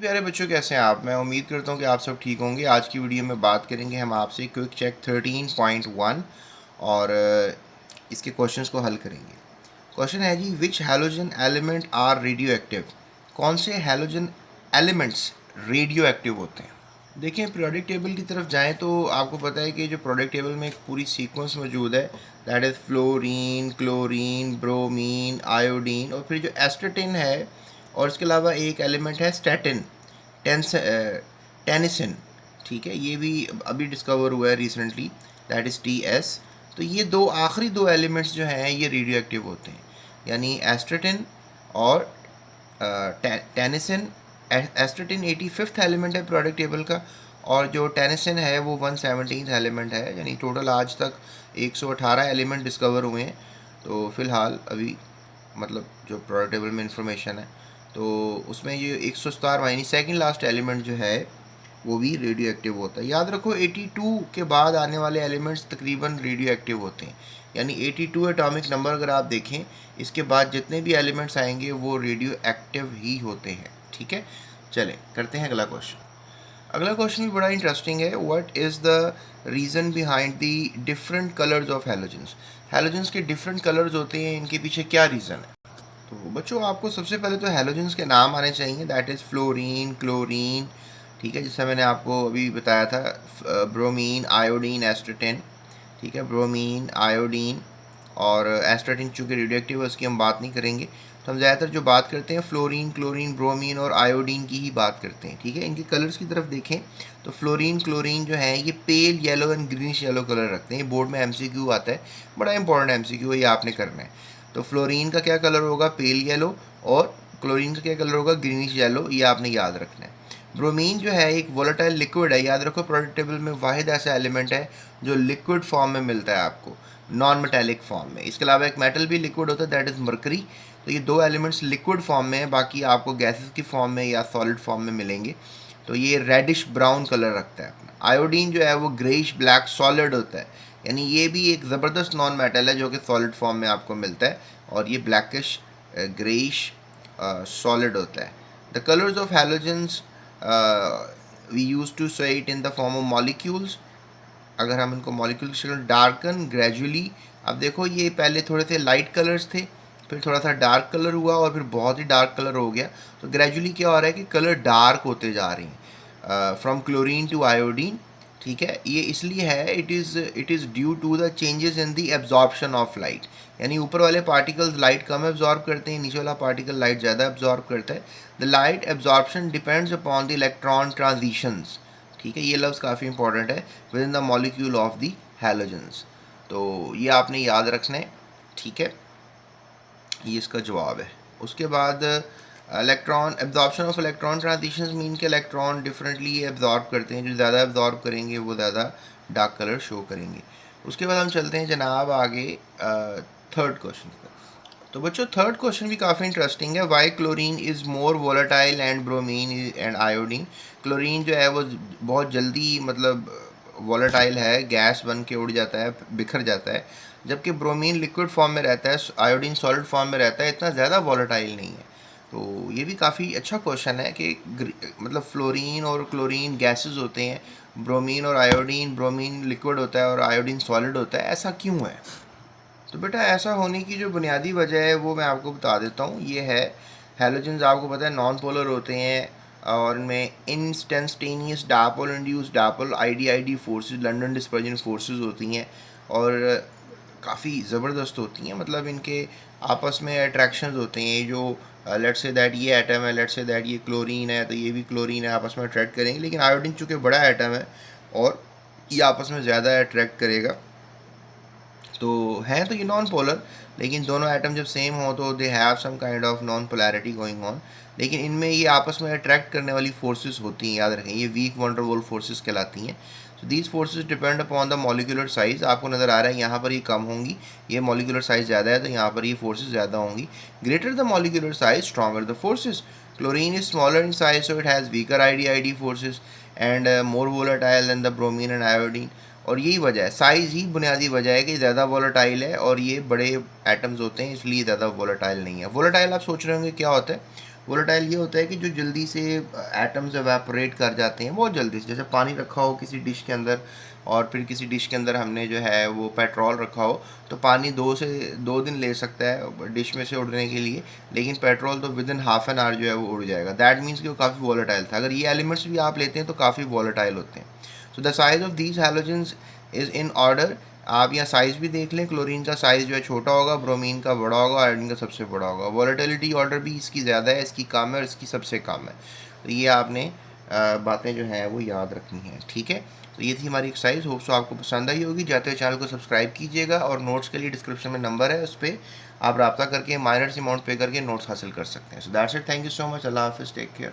प्यारे बच्चों, कैसे हैं आप। मैं उम्मीद करता हूँ कि आप सब ठीक होंगे। आज की वीडियो में बात करेंगे हम आपसे क्विक चेक 13.1 और इसके क्वेश्चंस को हल करेंगे। क्वेश्चन है जी, which halogen element are radioactive. कौन से हैलोजन एलिमेंट्स रेडियो एक्टिव होते हैं। देखिए, पीरियोडिक टेबल की तरफ जाएं तो आपको पता है कि जो पीरियोडिक टेबल में एक पूरी सीक्वेंस मौजूद है, that is fluorine, chlorine, bromine, iodine और फिर जो एस्टर्टिन है, और इसके अलावा एक एलिमेंट है स्टैटिन, टेनिसिन। ठीक है, ये भी अभी डिस्कवर हुआ है रिसेंटली, दैट इज़ TS। तो ये दो आखिरी दो एलिमेंट्स जो हैं ये रेडियो एक्टिव होते हैं, यानी एस्टर्टिन और टेनिसिन। एस्टर्टिन 85th एलिमेंट है प्रोडक्ट टेबल का, और जो टेनिसिन है वो 117th एलिमेंट है। यानी टोटल आज तक 118 एलिमेंट डिस्कवर हुए हैं। तो फ़िलहाल अभी मतलब जो प्रोडक्ट टेबल में इंफॉर्मेशन है तो उसमें ये 117 यानी सेकंड लास्ट एलिमेंट जो है वो भी रेडियो एक्टिव होता है। याद रखो, 82 के बाद आने वाले एलिमेंट्स तकरीबन रेडियो एक्टिव होते हैं, यानी 82 एटॉमिक नंबर अगर आप देखें, इसके बाद जितने भी एलिमेंट्स आएंगे वो रेडियो एक्टिव ही होते हैं। ठीक है, चलें करते हैं अगला क्वेश्चन। अगला क्वेश्चन भी बड़ा इंटरेस्टिंग है। What is the reason behind the different colours of halogens. Halogens के डिफरेंट कलर्स होते हैं, इनके पीछे क्या रीज़न है। तो बच्चों, आपको सबसे पहले तो हैलोजन्स के नाम आने चाहिए, दैट इज़ फ्लोरीन, क्लोरीन। ठीक है, जिससे मैंने आपको अभी बताया था, ब्रोमीन, आयोडीन, एस्टर्टिन। ठीक है, ब्रोमीन, आयोडीन और एस्टर्टिन चूँकि रेडियो एक्टिव है उसकी हम बात नहीं करेंगे। तो हम ज़्यादातर जो बात करते हैं फ्लोरीन, क्लोरीन, ब्रोमीन और आयोडीन की ही बात करते हैं। ठीक है, इनके कलर्स की तरफ देखें तो फ्लोरीन, क्लोरीन जो है ये pale yellow and greenish yellow colour रखते हैं। ये बोर्ड में MCQ आता है, बड़ा इंपॉर्टेंट MCQ है, ये आपने करना है। तो फ्लोरीन का क्या कलर होगा, पेल येलो, और क्लोरीन का क्या कलर होगा, ग्रीनिश येलो। ये आपने याद रखना है। ब्रोमीन जो है एक वोलेटाइल लिक्विड है। याद रखो, प्रोडक्ट टेबल में वाहिद ऐसा एलिमेंट है जो लिक्विड फॉर्म में मिलता है आपको, नॉन मेटेलिक फॉर्म में। इसके अलावा एक मेटल भी लिक्विड होता है, दैट इज़ मरकरी। तो ये दो एलिमेंट्स लिक्विड फॉर्म में है, बाकी आपको गैसेस की फॉर्म में या सॉलिड फॉर्म में मिलेंगे। तो ये रेडिश ब्राउन कलर रखता है अपना। आयोडीन जो है वो ग्रेइश ब्लैक सॉलिड होता है, यानी ये भी एक ज़बरदस्त नॉन मेटल है जो कि सॉलिड फॉर्म में आपको मिलता है, और ये ब्लैकिश ग्रेइश सॉलिड होता है। The colours of halogens we use to say it in the form of molecules. अगर हम इनको मॉलिक्यूल की शक्ल, डार्कन ग्रेजुअली। अब देखो, ये पहले थोड़े से लाइट कलर्स थे, फिर थोड़ा सा डार्क कलर हुआ और फिर बहुत ही डार्क कलर हो गया। तो ग्रेजुअली क्या हो रहा है कि कलर डार्क होते जा रही हैं, फ्रॉम क्लोरीन टू आयोडीन। ठीक है, ये इसलिए है, it is due to the changes in the absorption of light. यानी ऊपर वाले पार्टिकल्स लाइट कम एब्जॉर्ब करते हैं, नीचे वाला पार्टिकल लाइट ज़्यादा एब्जॉर्ब करता है। The light absorption depends upon the electron transitions. ठीक है, ये लफ्ज़ काफ़ी इंपॉर्टेंट है, with in the molecule of the halogens. तो ये आपने याद रखना है। ठीक है, ये इसका जवाब है। उसके बाद electron absorption of electron transitions mean के इलेक्ट्रॉन डिफरेंटली एब्जॉर्ब करते हैं, जो ज़्यादा एब्जॉर्ब करेंगे वो ज़्यादा डार्क कलर शो करेंगे। उसके बाद हम चलते हैं जनाब आगे थर्ड क्वेश्चन की तरफ। तो बच्चों, थर्ड क्वेश्चन भी काफ़ी इंटरेस्टिंग है। Why chlorine is more volatile and bromine and iodine. Chlorine जो है वो बहुत जल्दी मतलब वोलेटाइल है, गैस बन के उड़ जाता है, बिखर जाता है, जबकि ब्रोमीन लिक्विड फॉर्म में रहता है, आयोडीन सॉलिड फॉर्म में रहता है, इतना ज़्यादा वॉलेटाइल नहीं है। तो ये भी काफ़ी अच्छा क्वेश्चन है कि मतलब फ्लोरीन और क्लोरीन गैसेस होते हैं, ब्रोमीन और आयोडीन, ब्रोमीन लिक्विड होता है और आयोडीन सॉलिड होता है, ऐसा क्यों है। तो बेटा, ऐसा होने की जो बुनियादी वजह है वो मैं आपको बता देता हूँ। ये है, हैलोजन्स आपको पता है नॉन पोलर होते हैं, और इनमें instantaneous dipole induce dipole ID forces, London dispersion forces होती हैं, और काफ़ी ज़बरदस्त होती हैं। मतलब इनके आपस में अट्रैक्शंस होते हैं, जो लेट्स से दैट ये एटम है, लेट्स से दैट ये क्लोरीन है, तो ये भी क्लोरीन है, आपस में अट्रैक्ट करेंगे। लेकिन आयोडीन चूँकि बड़ा एटम है और ये आपस में ज़्यादा अट्रैक्ट करेगा, तो हैं तो ये नॉन पोलर, लेकिन दोनों एटम जब सेम हो तो they have some kind of non polarity going on. लेकिन इनमें ये आपस में अट्रैक्ट करने वाली फोर्सेस होती हैं, याद रखें, ये वीक वंडर वॉल फोर्सेस कहलाती हैं। So these forces depend upon the molecular size. आपको नज़र आ रहा है यहाँ पर ये कम होंगी, ये मॉलिक्यूलर साइज़ ज़्यादा है तो यहाँ पर ये फोर्सेस ज़्यादा होंगी। Greater the molecular size stronger the forces. Chlorine is smaller in size, so it has weaker ID forces and more volatile than the bromine and iodine. और यही वजह है, साइज़ ही बुनियादी वजह है कि ज़्यादा वोलेटाइल है और ये बड़े एटम्स होते हैं, इसलिए ज़्यादा वोलेटाइल नहीं है। वोलेटाइल आप सोच रहे होंगे क्या होता है। वोलेटाइल ये होता है कि जो जल्दी से एटम्स एवेपोरेट कर जाते हैं बहुत जल्दी से, जैसे पानी रखा हो किसी डिश के अंदर और फिर किसी डिश के अंदर हमने जो है वो पेट्रोल रखा हो, तो पानी 2 दिन ले सकता है डिश में से उड़ने के लिए, लेकिन पेट्रोल तो with in half an hour जो है वो उड़ जाएगा। दैट मीन्स कि वो काफ़ी वॉलेटाइल था। अगर ये एलिमेंट्स भी आप लेते हैं तो काफ़ी वॉलेटाइल होते हैं। So the size of these halogens is in order. आप यहाँ साइज़ भी देख लें, क्लोरीन का साइज़ जो है छोटा होगा, ब्रोमीन का बड़ा होगा, आयोडीन का सबसे बड़ा होगा। वॉलेटिलिटी ऑर्डर भी इसकी ज़्यादा है, इसकी कम है और इसकी सबसे कम है। तो ये आपने बातें जो हैं वो याद रखनी है, ठीक है। तो ये थी हमारी एक्सरसाइज, होप सो आपको पसंद आई होगी। जाते हुए चैनल को सब्सक्राइब कीजिएगा और नोट्स के लिए डिस्क्रिप्शन में नंबर है, उस पर आप रब्ता करके माइनर अमाउंट पे करके नोट्स हासिल कर सकते हैं। So that's it, thank you so much, Allah हाफिज़, टेक केयर।